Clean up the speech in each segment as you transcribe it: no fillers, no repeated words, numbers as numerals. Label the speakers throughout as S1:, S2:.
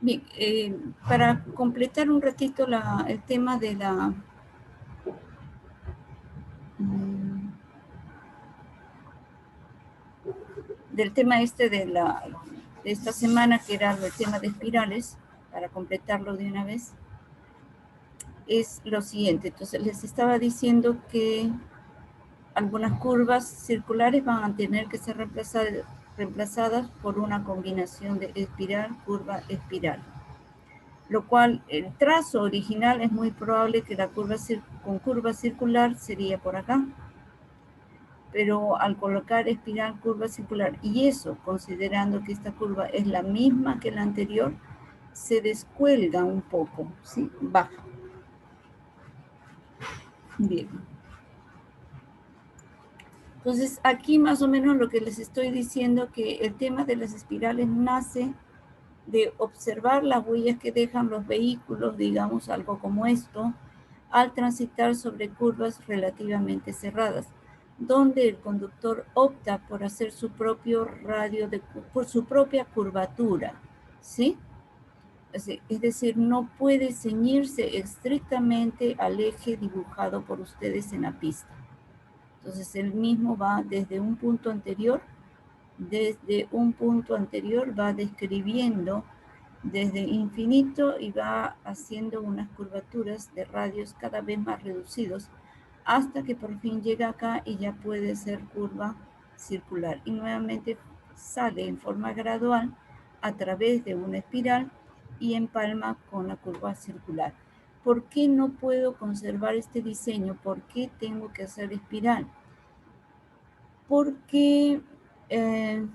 S1: Bien, para completar un ratito el tema de del tema de esta semana, que era el tema de espirales, para completarlo de una vez, es lo siguiente. Entonces les estaba diciendo que algunas curvas circulares van a tener que ser reemplazadas por una combinación de espiral, curva, espiral. Lo cual el trazo original es muy probable que la curva con curva circular sería por acá. Pero al colocar espiral, curva circular, y eso considerando que esta curva es la misma que la anterior, se descuelga un poco, ¿sí? Baja. Bien. Entonces, aquí más o menos lo que les estoy diciendo, que el tema de las espirales nace de observar las huellas que dejan los vehículos, digamos algo como esto, al transitar sobre curvas relativamente cerradas, donde el conductor opta por hacer su propio radio, por su propia curvatura, ¿sí? Es decir, no puede ceñirse estrictamente al eje dibujado por ustedes en la pista. Entonces, él mismo va desde un punto anterior va describiendo desde infinito y va haciendo unas curvaturas de radios cada vez más reducidos hasta que por fin llega acá y ya puede ser curva circular. Y nuevamente sale en forma gradual a través de una espiral y empalma con la curva circular. ¿Por qué no puedo conservar este diseño? ¿Por qué tengo que hacer espiral? Porque... a ver.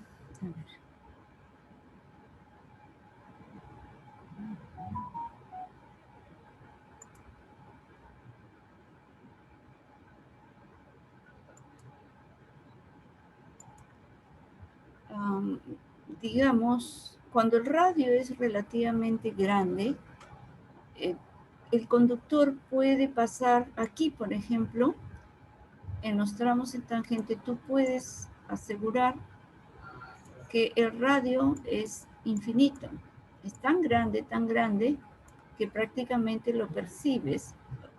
S1: Digamos, cuando el radio es relativamente grande, el conductor puede pasar aquí, por ejemplo, en los tramos en tangente, tú puedes asegurar que el radio es infinito. Es tan grande, que prácticamente lo percibes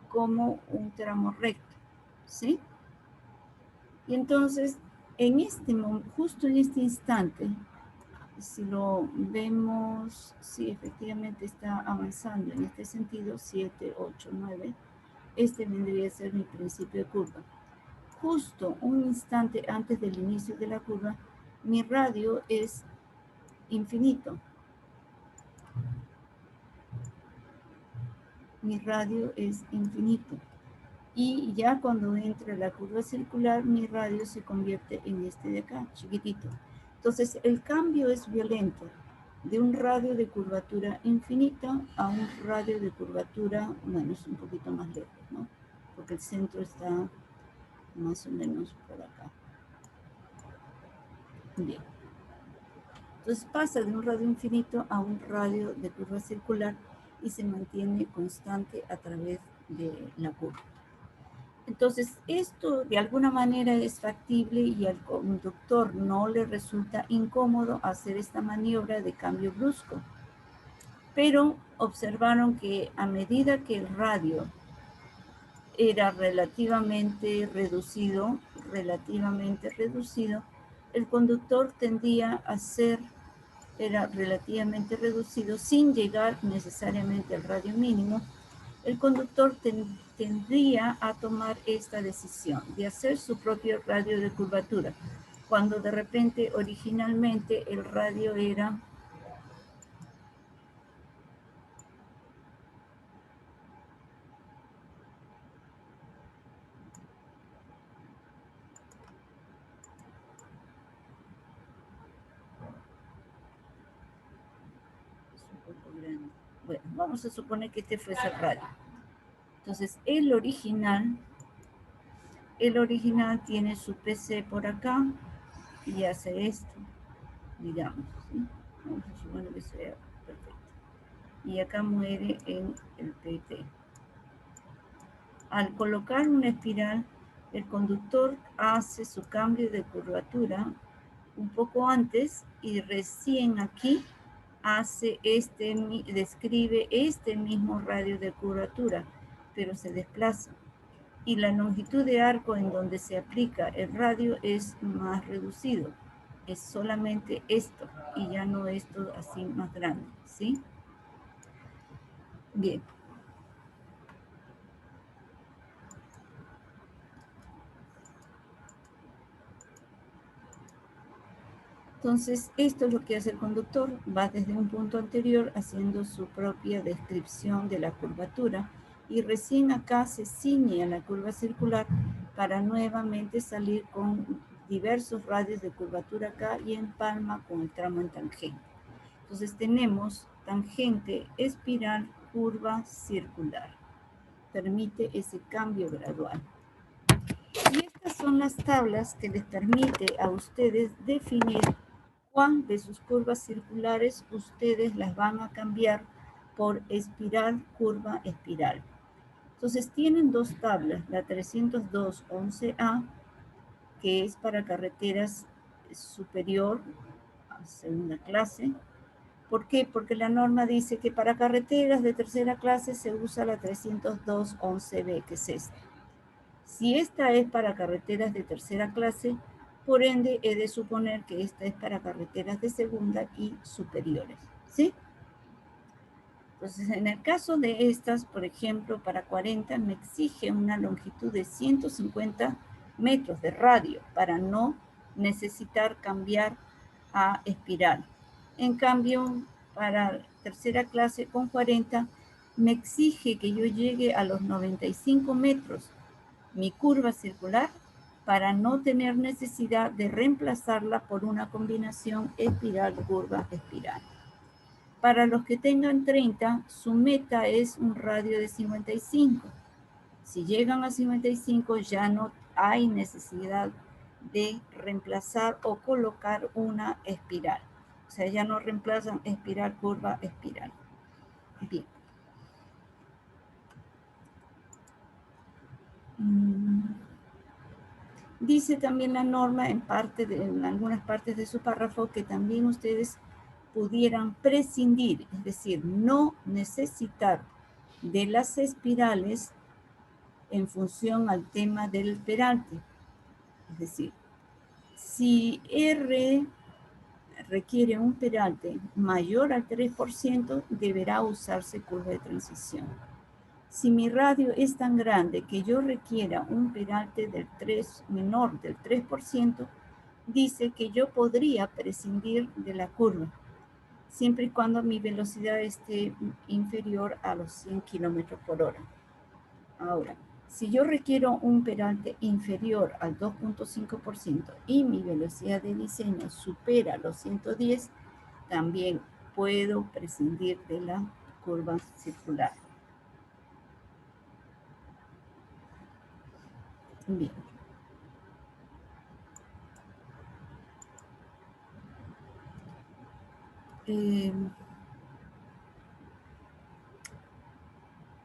S1: como un tramo recto, ¿sí? Y entonces, justo en este instante, si lo vemos, sí, efectivamente está avanzando en este sentido, 7, 8, 9, este vendría a ser mi principio de curva. Justo un instante antes del inicio de la curva, mi radio es infinito. Mi radio es infinito. Y ya cuando entra la curva circular, mi radio se convierte en este de acá, chiquitito. Entonces, el cambio es violento, de un radio de curvatura infinita a un radio de curvatura, bueno, es un poquito más lejos, ¿no? Porque el centro está más o menos por acá. Bien. Entonces pasa de un radio infinito a un radio de curva circular y se mantiene constante a través de la curva. Entonces, esto de alguna manera es factible y al conductor no le resulta incómodo hacer esta maniobra de cambio brusco. Pero observaron que a medida que el radio era relativamente reducido, el conductor tendía a era relativamente reducido sin llegar necesariamente al radio mínimo. El conductor tendría a tomar esta decisión de hacer su propio radio de curvatura, cuando de repente originalmente el radio era un poco grande. Bueno, vamos a suponer que este fuese el radio. Entonces, el original tiene su PC por acá y hace esto, digamos, ¿sí? Vamos a suponer que sea perfecto. Y acá muere en el PT. Al colocar una espiral, el conductor hace su cambio de curvatura un poco antes y recién aquí describe este mismo radio de curvatura, pero se desplaza. Y la longitud de arco en donde se aplica el radio es más reducido. Es solamente esto y ya no esto así más grande, ¿sí? Bien. Entonces, esto es lo que hace el conductor, va desde un punto anterior haciendo su propia descripción de la curvatura y recién acá se ciñe a la curva circular para nuevamente salir con diversos radios de curvatura acá y empalma con el tramo en tangente. Entonces tenemos tangente, espiral, curva, circular. Permite ese cambio gradual. Y estas son las tablas que les permite a ustedes definir cuál de sus curvas circulares ustedes las van a cambiar por espiral, curva, espiral. Entonces tienen dos tablas, la 302.11a, que es para carreteras superior a segunda clase. ¿Por qué? Porque la norma dice que para carreteras de tercera clase se usa la 302.11b, que es esta. Si esta es para carreteras de tercera clase, por ende he de suponer que esta es para carreteras de segunda y superiores, ¿sí? Entonces, en el caso de estas, por ejemplo, para 40 me exige una longitud de 150 metros de radio para no necesitar cambiar a espiral. En cambio, para tercera clase con 40 me exige que yo llegue a los 95 metros mi curva circular para no tener necesidad de reemplazarla por una combinación espiral-curva-espiral. Para los que tengan 30, su meta es un radio de 55. Si llegan a 55, ya no hay necesidad de reemplazar o colocar una espiral. O sea, ya no reemplazan espiral, curva, espiral. Bien. Dice también la norma en algunas partes de su párrafo que también ustedes pudieran prescindir, es decir, no necesitar de las espirales en función al tema del peralte. Es decir, si R requiere un peralte mayor al 3%, deberá usarse curva de transición. Si mi radio es tan grande que yo requiera un peralte menor del 3%, dice que yo podría prescindir de la curva, siempre y cuando mi velocidad esté inferior a los 100 kilómetros por hora. Ahora, si yo requiero un peralte inferior al 2.5% y mi velocidad de diseño supera los 110, también puedo prescindir de la curva circular. Bien.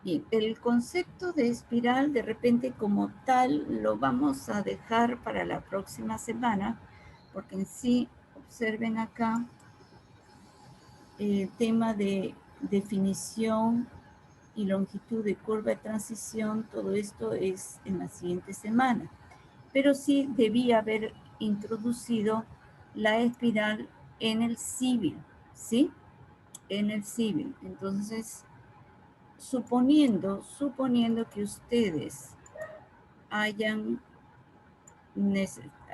S1: Bien, el concepto de espiral de repente como tal lo vamos a dejar para la próxima semana, porque en sí, observen acá, el tema de definición y longitud de curva de transición, todo esto es en la siguiente semana. Pero sí debía haber introducido la espiral en el civil, ¿sí? En el civil. Entonces, suponiendo que ustedes hayan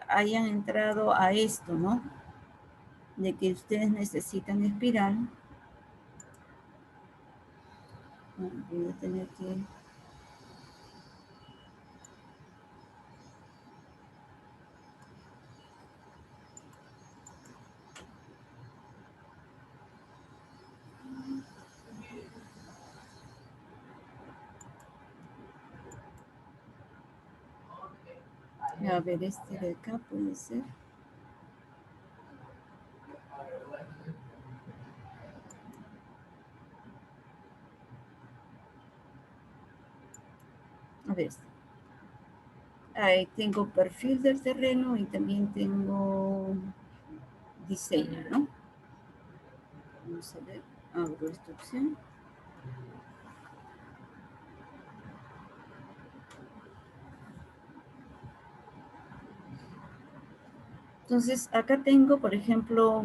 S1: entrado a esto, ¿no? De que ustedes necesitan espiral. Voy a tener que... A ver, este de acá puede ser. A ver, ahí tengo perfil del terreno y también tengo diseño, ¿no? Vamos a ver, abro esta opción. Entonces, acá tengo, por ejemplo,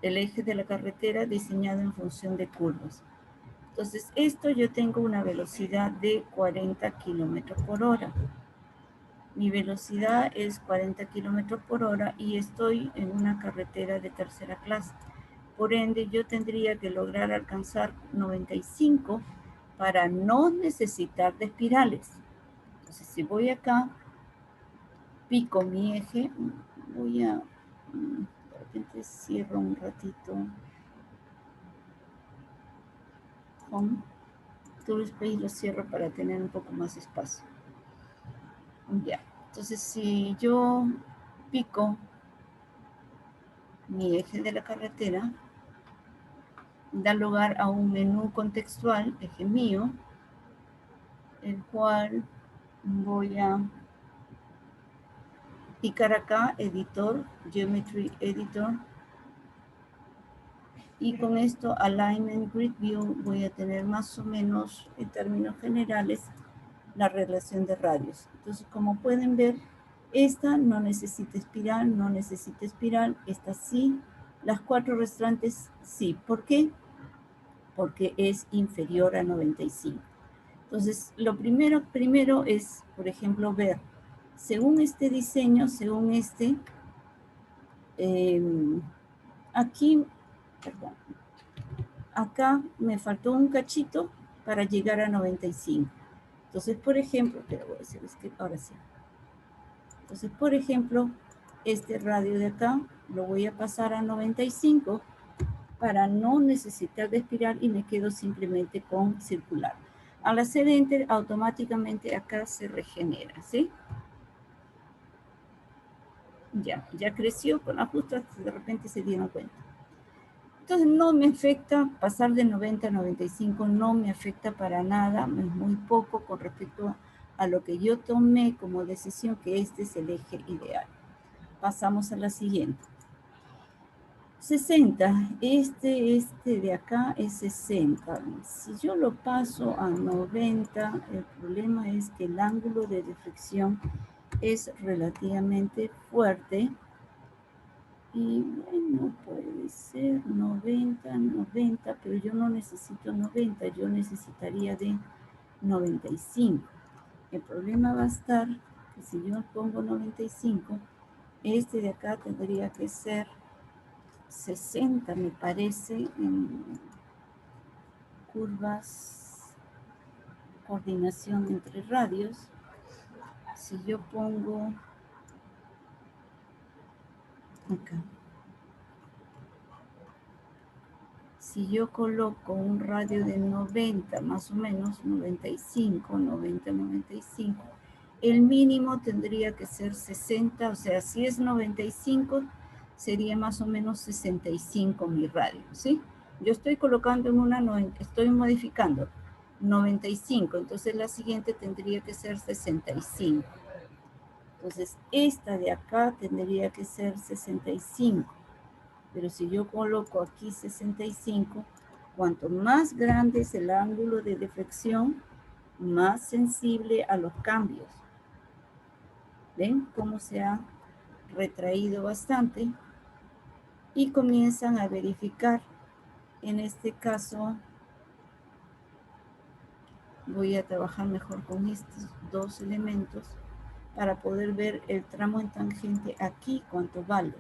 S1: el eje de la carretera diseñado en función de curvas. Entonces, esto yo tengo una velocidad de 40 kilómetros por hora. Mi velocidad es 40 kilómetros por hora y estoy en una carretera de tercera clase. Por ende, yo tendría que lograr alcanzar 95 para no necesitar de espirales. Entonces, si voy acá, pico mi eje, voy a, de repente cierro un ratito, Home, Tour Space lo cierro para tener un poco más espacio. Ya, entonces si yo pico mi eje de la carretera, da lugar a un menú contextual, eje mío, el cual voy a picar acá, editor, Geometry Editor, y con esto Alignment Grid View voy a tener más o menos, en términos generales, la relación de radios. Entonces, como pueden ver, esta no necesita espiral, no necesita espiral, esta sí, las 4 restantes sí. ¿Por qué? Porque es inferior a 95. Entonces, lo primero es, por ejemplo, ver, según este diseño, según este, aquí, perdón, acá me faltó un cachito para llegar a 95. Entonces, por ejemplo, pero voy a hacer es que ahora sí. Entonces, por ejemplo, este radio de acá lo voy a pasar a 95 para no necesitar de espiral y me quedo simplemente con circular. Al hacer Enter, automáticamente acá se regenera, ¿sí? Ya creció con ajustes, de repente se dieron cuenta. Entonces no me afecta pasar de 90 a 95, no me afecta para nada, es muy poco con respecto a lo que yo tomé como decisión que este es el eje ideal. Pasamos a la siguiente. 60, este de acá es 60. Si yo lo paso a 90, el problema es que el ángulo de deflexión es relativamente fuerte. Y bueno, puede ser 90, 90, pero yo no necesito 90, yo necesitaría de 95. El problema va a estar que si yo pongo 95, este de acá tendría que ser 60, me parece, en curvas, coordinación entre radios. Si yo pongo acá, si yo coloco un radio de 90, más o menos, 95, 90, 95, el mínimo tendría que ser 60, o sea, si es 95, sería más o menos 65 mi radio, ¿sí? Yo estoy colocando en una, estoy modificando 95, entonces la siguiente tendría que ser 65. Entonces, esta de acá tendría que ser 65. Pero si yo coloco aquí 65, cuanto más grande es el ángulo de deflexión, más sensible a los cambios. ¿Ven cómo se ha retraído bastante? Y comienzan a verificar. En este caso, voy a trabajar mejor con estos dos elementos para poder ver el tramo en tangente aquí, cuánto vale.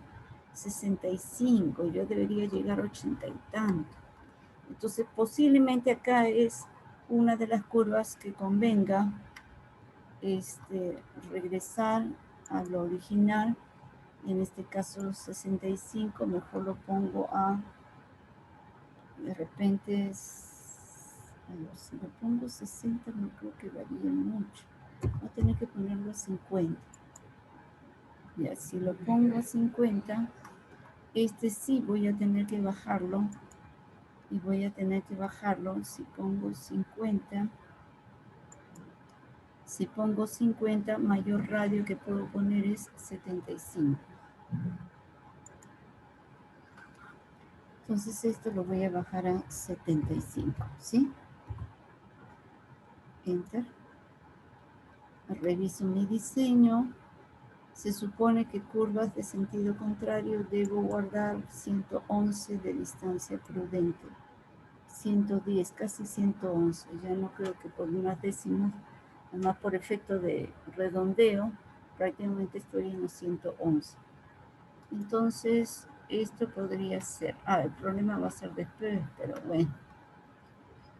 S1: 65, yo debería llegar a 80 y tanto. Entonces, posiblemente acá es una de las curvas que convenga regresar a lo original. En este caso, 65, mejor lo pongo a, de repente, si lo pongo 60, no creo que varíe mucho. Voy a tener que ponerlo a 50. Ya, si lo pongo a 50, sí voy a tener que bajarlo. Y voy a tener que bajarlo. Si pongo 50, mayor radio que puedo poner es 75. Entonces esto lo voy a bajar a 75, ¿sí? Enter. Reviso mi diseño. Se supone que curvas de sentido contrario debo guardar 111 de distancia prudente. 110, casi 111. Ya no creo que por unas décimas, además por efecto de redondeo, prácticamente estoy en los 111. Entonces, esto podría ser... el problema va a ser después, pero bueno.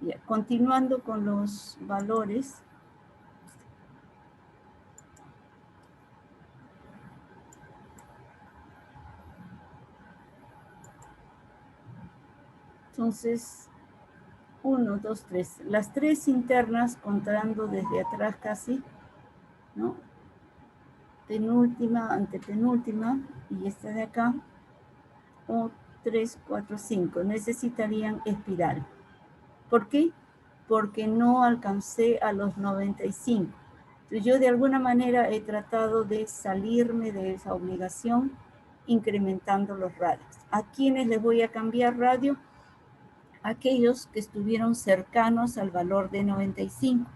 S1: Ya, continuando con los valores. Entonces, 1, 2, 3. Las tres internas, contando desde atrás casi, ¿no? Penúltima, antepenúltima, y esta de acá, o 3, 4, 5. Necesitarían espiral. ¿Por qué? Porque no alcancé a los 95. Entonces yo de alguna manera he tratado de salirme de esa obligación incrementando los radios. ¿A quiénes les voy a cambiar radio? Aquellos que estuvieron cercanos al valor de 95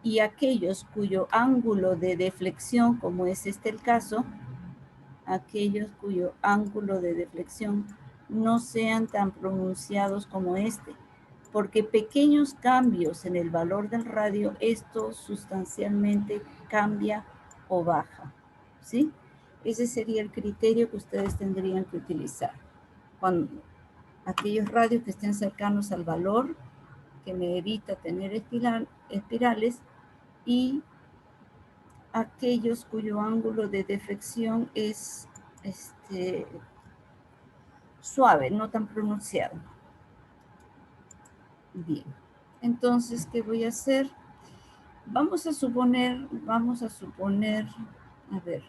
S1: y aquellos cuyo ángulo de deflexión, como es este el caso, aquellos cuyo ángulo de deflexión no sean tan pronunciados como este, porque pequeños cambios en el valor del radio, esto sustancialmente cambia o baja, ¿sí? Ese sería el criterio que ustedes tendrían que utilizar. Cuando aquellos radios que estén cercanos al valor, que me evita tener espirales, y aquellos cuyo ángulo de deflexión es suave, no tan pronunciado. Bien, entonces, ¿qué voy a hacer? Vamos a suponer, a ver,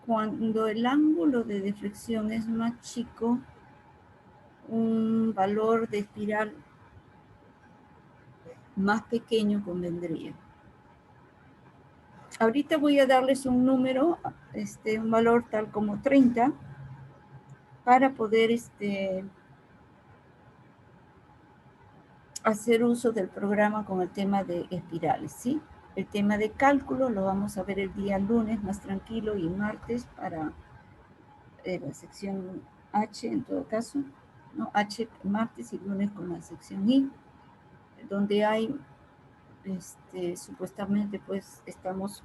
S1: cuando el ángulo de deflexión es más chico, un valor de espiral más pequeño convendría. Ahorita voy a darles un número, un valor tal como 30, para poder hacer uso del programa con el tema de espirales, ¿sí? El tema de cálculo lo vamos a ver el día lunes más tranquilo y martes para la sección H en todo caso, ¿no? H martes y lunes con la sección I, donde hay, supuestamente pues estamos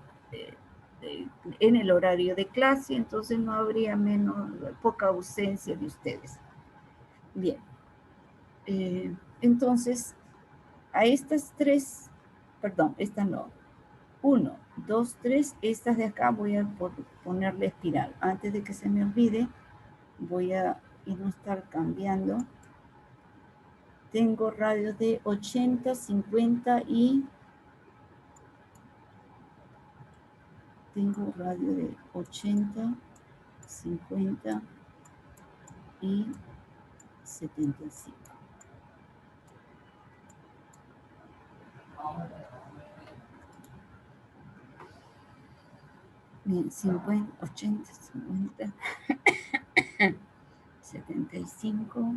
S1: en el horario de clase, entonces no habría poca ausencia de ustedes. Bien, entonces a estas tres, perdón, esta no, 1, 2, 3, estas de acá voy a ponerle espiral. Antes de que se me olvide, voy a no estar cambiando. Tengo radios de 80, 50 y... Tengo radio de 80, 50 y 75. Bien, 50, 80, 50, 75.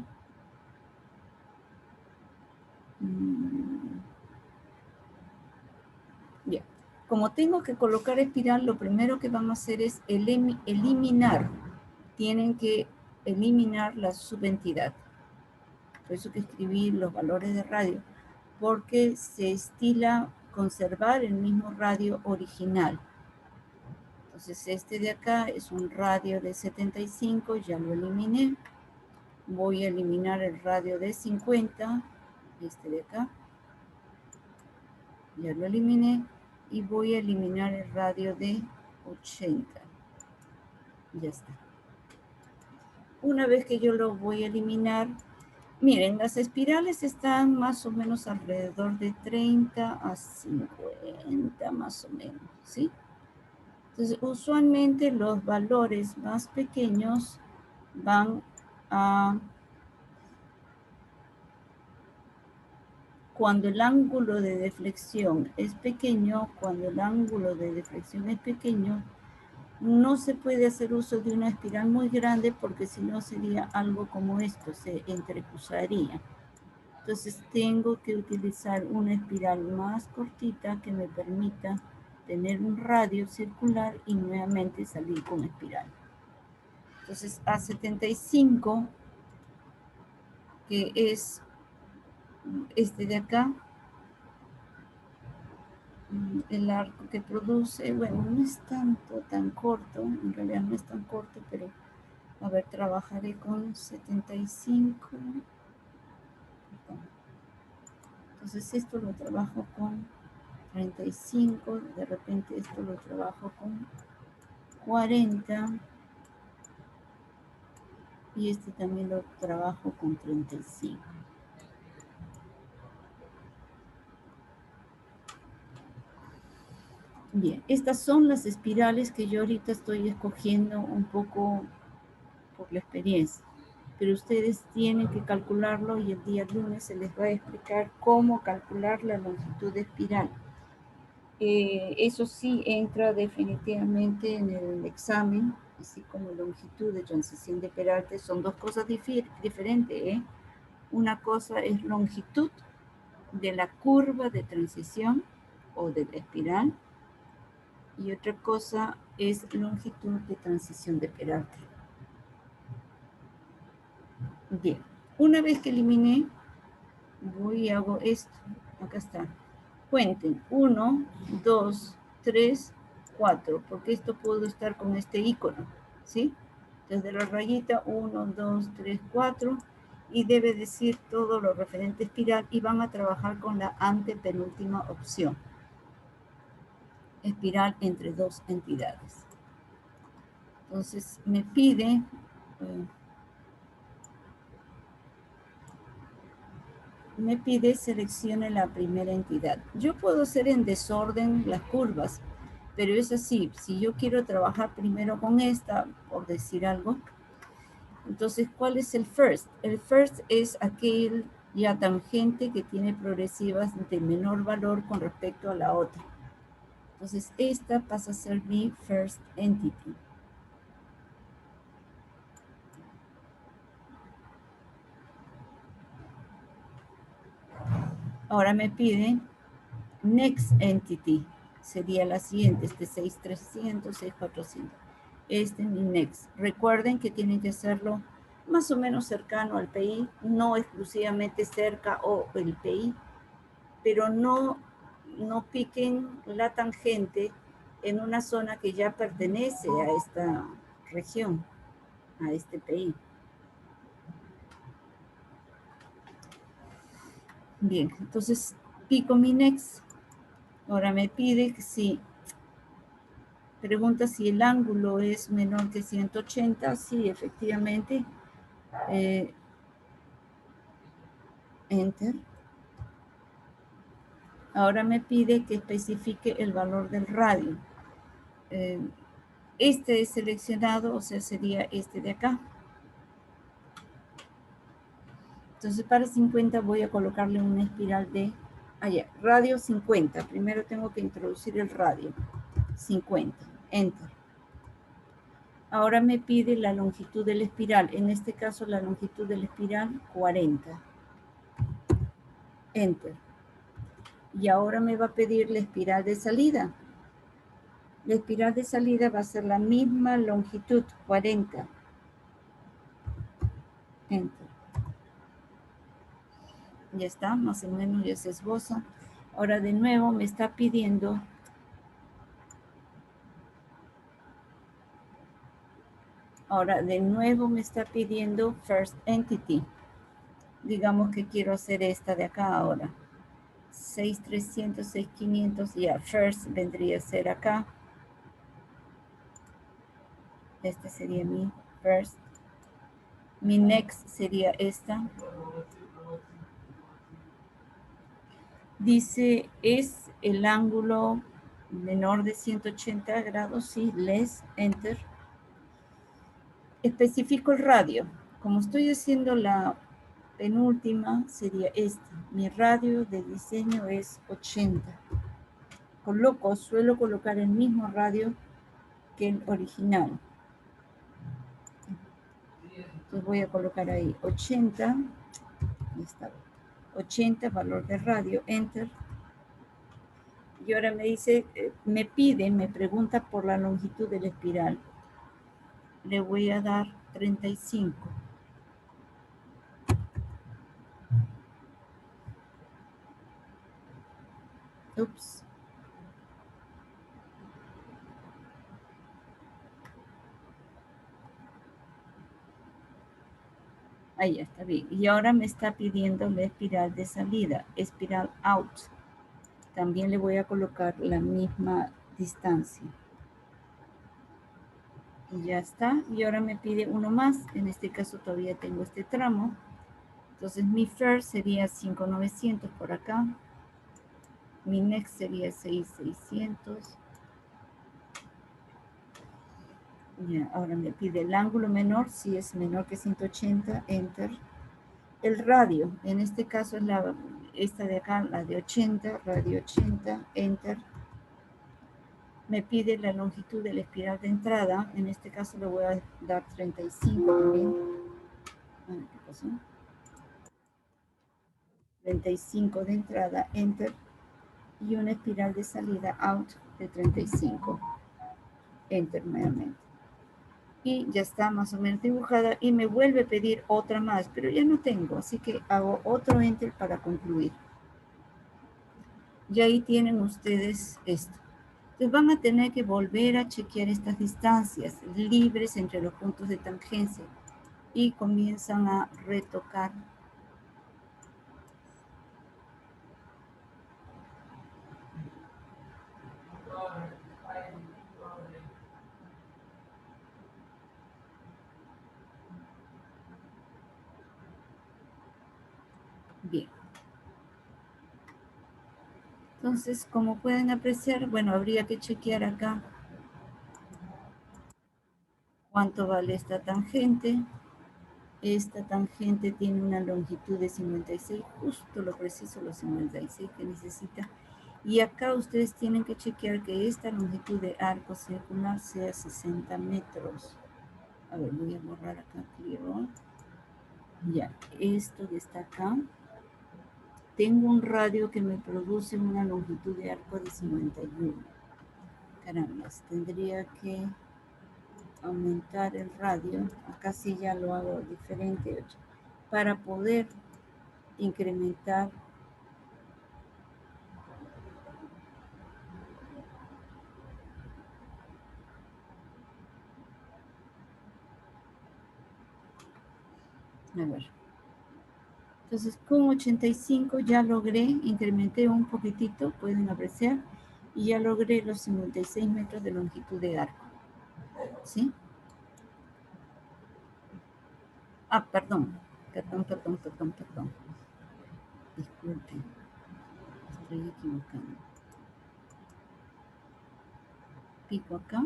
S1: Bien, como tengo que colocar espiral, lo primero que van a hacer es eliminar. Tienen que eliminar la subentidad. Por eso que escribí los valores de radio, porque se estila conservar el mismo radio original. Entonces este de acá es un radio de 75, ya lo eliminé. Voy a eliminar el radio de 50, este de acá. Ya lo eliminé. Y voy a eliminar el radio de 80. Ya está. Una vez que yo lo voy a eliminar, miren, las espirales están más o menos alrededor de 30 a 50, más o menos, ¿sí? Entonces, usualmente los valores más pequeños van a... Cuando el ángulo de deflexión es pequeño, no se puede hacer uso de una espiral muy grande porque si no sería algo como esto, se entrecruzaría. Entonces tengo que utilizar una espiral más cortita que me permita tener un radio circular y nuevamente salir con espiral. Entonces A75, que es este de acá, el arco que produce, bueno, no es tanto tan corto, en realidad no es tan corto, pero a ver, trabajaré con 75. Entonces esto lo trabajo con 35, de repente esto lo trabajo con 40 y este también lo trabajo con 35. Bien, estas son las espirales que yo ahorita estoy escogiendo un poco por la experiencia, pero ustedes tienen que calcularlo y el día lunes se les va a explicar cómo calcular la longitud de espiral. Eso sí entra definitivamente en el examen, así como longitud de transición de Peralta, son dos cosas diferentes, ¿eh? Una cosa es longitud de la curva de transición o de la espiral, y otra cosa es longitud de transición de Peralta. Bien, una vez que eliminé, voy y hago esto. Acá está. Cuenten, 1, 2, 3, 4, porque esto puedo estar con este icono, ¿sí? Desde la rayita, 1, 2, 3, 4, y debe decir todo lo referente a espiral, y van a trabajar con la antepenúltima opción. Espiral entre dos entidades. Entonces, me pide... seleccione la primera entidad. Yo puedo hacer en desorden las curvas, pero es así, si yo quiero trabajar primero con esta, por decir algo, entonces, ¿cuál es el first? El first es aquel ya tangente que tiene progresivas de menor valor con respecto a la otra. Entonces, esta pasa a ser mi first entity. Ahora me pide next entity, sería la siguiente, este 6300, 6400. Este es mi next. Recuerden que tienen que hacerlo más o menos cercano al PI, no exclusivamente cerca o el PI, pero no piquen la tangente en una zona que ya pertenece a esta región, a este PI. Bien, entonces pico mi next. Ahora me pide que si pregunta si el ángulo es menor que 180. Sí, efectivamente. Enter. Ahora me pide que especifique el valor del radio. Este es seleccionado, o sea, sería este de acá. Entonces, para 50 voy a colocarle una espiral de... allá, radio 50. Primero tengo que introducir el radio. 50. Enter. Ahora me pide la longitud de la espiral. En este caso, la longitud de la espiral, 40. Enter. Y ahora me va a pedir la espiral de salida. La espiral de salida va a ser la misma longitud, 40. Enter. Ya está, más o menos ya se esboza. Ahora de nuevo me está pidiendo first entity. Digamos que quiero hacer esta de acá ahora. 6300, 6500, ya, first vendría a ser acá. Este sería mi first. Mi next sería esta. Dice, es el ángulo menor de 180 grados, sí, less, enter. Especifico el radio. Como estoy haciendo la penúltima, sería esta. Mi radio de diseño es 80. Suelo colocar el mismo radio que el original. Entonces voy a colocar ahí 80, está, 80 valor de radio, enter. Y ahora me dice, me pregunta por la longitud de la espiral. Le voy a dar 35. Ups. Ahí está bien. Y ahora me está pidiendo la espiral de salida, espiral out. También le voy a colocar la misma distancia. Y ya está. Y ahora me pide uno más. En este caso todavía tengo este tramo. Entonces mi first sería 5900 por acá. Mi next sería 6600. Ya, ahora me pide el ángulo menor. Si es menor que 180, enter. El radio, en este caso es esta de acá, la de 80, radio 80, enter. Me pide la longitud de la espiral de entrada. En este caso le voy a dar 35 también. ¿Qué pasó? 35 de entrada, enter. Y una espiral de salida, out, de 35. Enter nuevamente. Y ya está más o menos dibujada. Y me vuelve a pedir otra más, pero ya no tengo. Así que hago otro enter para concluir. Y ahí tienen ustedes esto. Entonces van a tener que volver a chequear estas distancias libres entre los puntos de tangencia y comienzan a retocar. Bien. Entonces, como pueden apreciar, bueno, habría que chequear acá cuánto vale esta tangente. Esta tangente tiene una longitud de 56, justo lo preciso, los 56 que necesita. Y acá ustedes tienen que chequear que esta longitud de arco circular sea 60 metros. A ver, voy a borrar acá, clear. Ya, esto que está acá. Tengo un radio que me produce una longitud de arco de 51. Caramba, tendría que aumentar el radio. Acá sí ya lo hago diferente para poder incrementar a ver. Entonces con 85 ya logré, incrementé un poquitito, pueden apreciar, y ya logré los 56 metros de longitud de arco. ¿Sí? Ah, perdón. Disculpen. Estoy equivocando. Pico acá.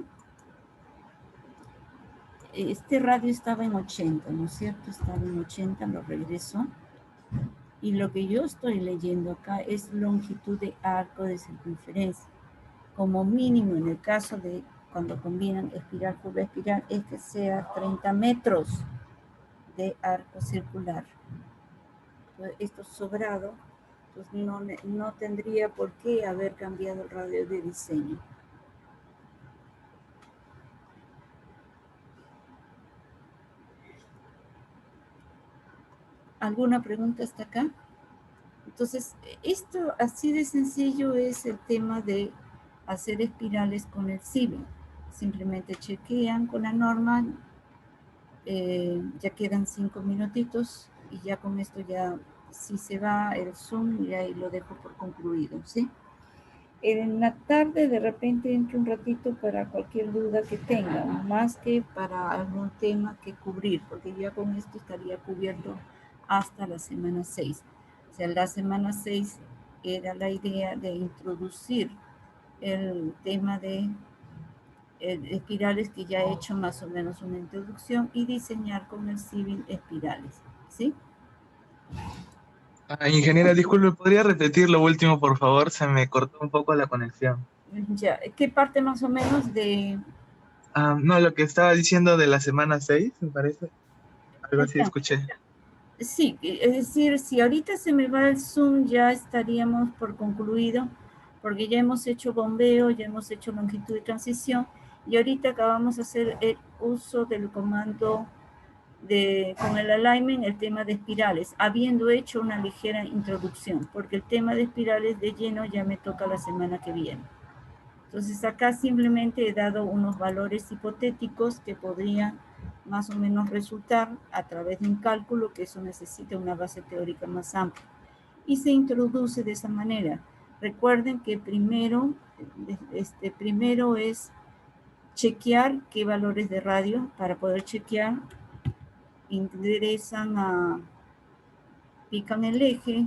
S1: Este radio estaba en 80, ¿no es cierto? Estaba en 80, lo regreso. Y lo que yo estoy leyendo acá es longitud de arco de circunferencia. Como mínimo, en el caso de cuando combinan espiral, curva, espiral, es que sea 30 metros de arco circular. Entonces, esto sobrado, pues no tendría por qué haber cambiado el radio de diseño. ¿Alguna pregunta hasta acá? Entonces, esto así de sencillo es el tema de hacer espirales con el Civil. Simplemente chequean con la norma, ya quedan 5 minutitos y ya con esto ya, si se va el Zoom, ya ahí lo dejo por concluido, ¿sí? En la tarde de repente entro un ratito para cualquier duda que tengan, más que para algún tema que cubrir, porque ya con esto estaría cubierto hasta la semana 6. O sea, la semana 6 era la idea de introducir el tema de espirales, que ya he hecho más o menos una introducción, y diseñar con el Civil espirales, ¿sí?
S2: Ingeniera, disculpe, ¿podría repetir lo último, por favor? Se me cortó un poco la conexión.
S1: Ya, ¿qué parte más o menos de...?
S2: No, lo que estaba diciendo de la semana 6, me parece. Algo así
S1: Ya.
S2: escuché.
S1: Sí, es decir, si ahorita se me va el Zoom, ya estaríamos por concluido, porque ya hemos hecho bombeo, ya hemos hecho longitud de transición, y ahorita acabamos de hacer el uso del comando con el alignment, el tema de espirales, habiendo hecho una ligera introducción, porque el tema de espirales de lleno ya me toca la semana que viene. Entonces acá simplemente he dado unos valores hipotéticos que podrían más o menos resultar a través de un cálculo, que eso necesita una base teórica más amplia. Y se introduce de esa manera. Recuerden que primero es chequear qué valores de radio. Para poder chequear, pican el eje,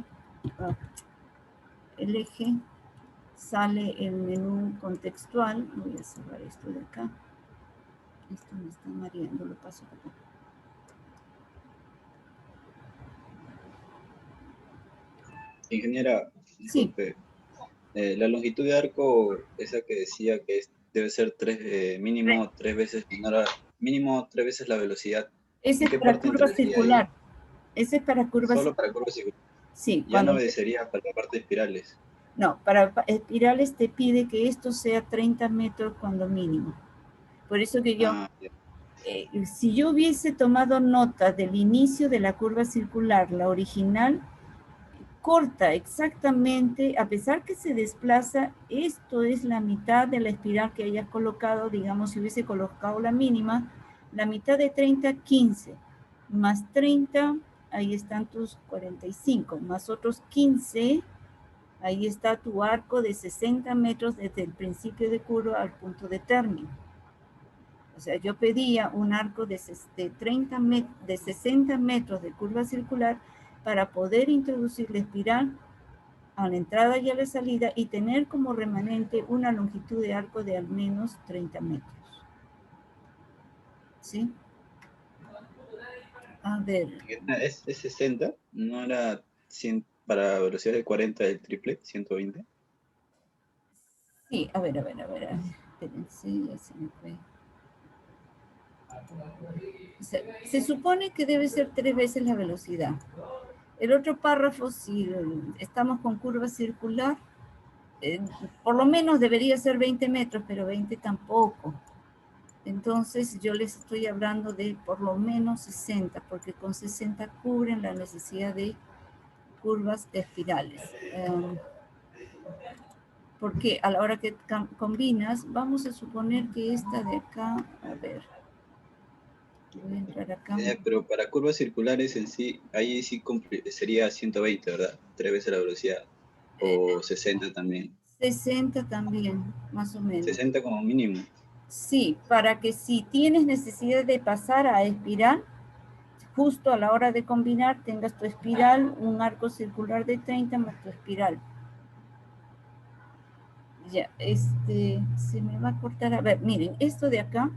S1: sale el menú contextual. Voy a cerrar esto de acá. Esto me está mareando, lo paso por acá.
S3: Ingeniera,
S1: Sí,
S3: disculpe, la longitud de arco, esa que decía que debe ser mínimo 3 veces mínimo 3 veces la velocidad.
S1: ese
S3: ¿En
S1: es
S3: qué
S1: para
S3: parte
S1: curva
S3: entraría ahí?
S1: circular. Ese es para curva
S3: Solo
S1: circular.
S3: para curvas circulares.
S1: Sí,
S3: Ya no obedecería para la parte de espirales.
S1: no, para espirales te pide que esto sea 30 metros cuando mínimo. Por eso que yo,
S3: Ya.
S1: si yo hubiese tomado nota del inicio de la curva circular, la original, corta exactamente, a pesar que se desplaza, esto es la mitad de la espiral que hayas colocado, digamos, si hubiese colocado la mínima, la mitad de 30, 15, más 30, ahí están tus 45, más otros 15, ahí está tu arco de 60 metros desde el principio de curva al punto de término. O sea, yo pedía un arco de 60 metros de curva circular para poder introducir la espiral a la entrada y a la salida y tener como remanente una longitud de arco de al menos 30 metros. ¿Sí? A ver.
S3: Es 60, no era 100 para velocidad de 40 el triple, 120.
S1: Sí, a ver. Espérense, ya se me fue. Se supone que debe ser 3 veces la velocidad. El otro párrafo, si estamos con curva circular, por lo menos debería ser 20 metros, pero 20 tampoco. Entonces yo les estoy hablando de por lo menos 60, porque con 60 cubren la necesidad de curvas espirales. Porque a la hora que combinas, vamos a suponer que esta de acá, a ver, voy a entrar acá.
S3: Pero para curvas circulares en sí, ahí sí sería 120, ¿verdad? 3 veces la velocidad. O 60 también.
S1: 60 también, más o menos.
S3: 60 como mínimo.
S1: Sí, para que si tienes necesidad de pasar a espiral, justo a la hora de combinar tengas tu espiral, un arco circular de 30 más tu espiral. Ya, se me va a cortar. A ver, miren, esto de acá,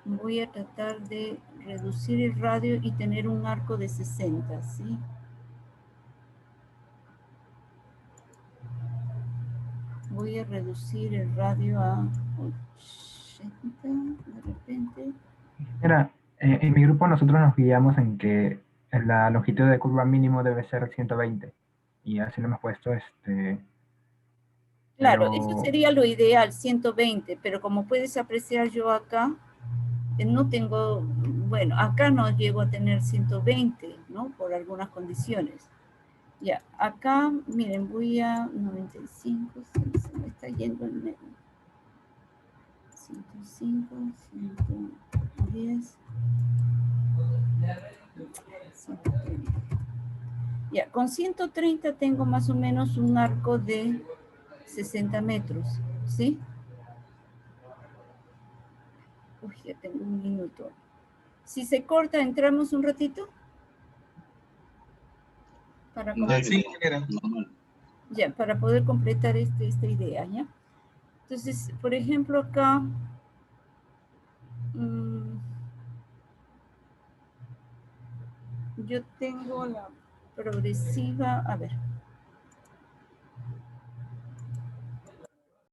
S1: voy a tratar de reducir el radio y tener un arco de 60, ¿sí? Voy a reducir el radio a 80, de repente.
S4: Mira, en mi grupo nosotros nos guiamos en que la longitud de curva mínimo debe ser 120 y así lo hemos puesto,
S1: Claro, eso
S4: pero
S1: sería lo ideal, 120, pero como puedes apreciar yo acá, no tengo, bueno, acá no llego a tener 120, ¿no? Por algunas condiciones. Ya, acá, miren, voy a 95, se me está yendo el medio. 105, 110, 130. Ya, con 130 tengo más o menos un arco de 60 metros, ¿sí? Uy, ya tengo un minuto. Si se corta, ¿entramos un ratito? Para,
S2: Sí, era.
S1: ya, para poder completar esta idea, ¿ya? Entonces, por ejemplo, acá, yo tengo la progresiva, a ver,